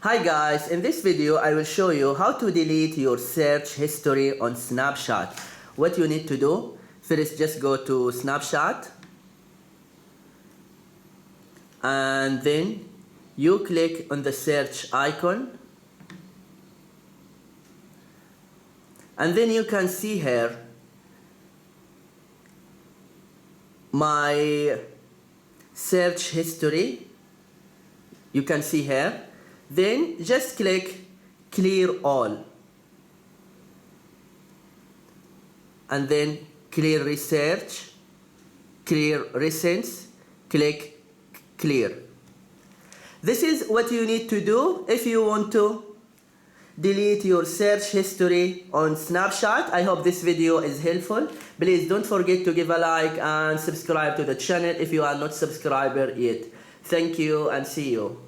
Hi guys, in this video I will show you how to delete your search history on Snapchat. What you need to do, first just go to Snapchat and then you click on the search icon and then you can see here my search history. You can see here. Then just click clear all and then clear research, clear recents, click clear. This is what you need to do if you want to delete your search history on Snapchat. I hope this video is helpful. Please don't forget to give a like and subscribe to the channel if you are not subscriber yet. Thank you and see you.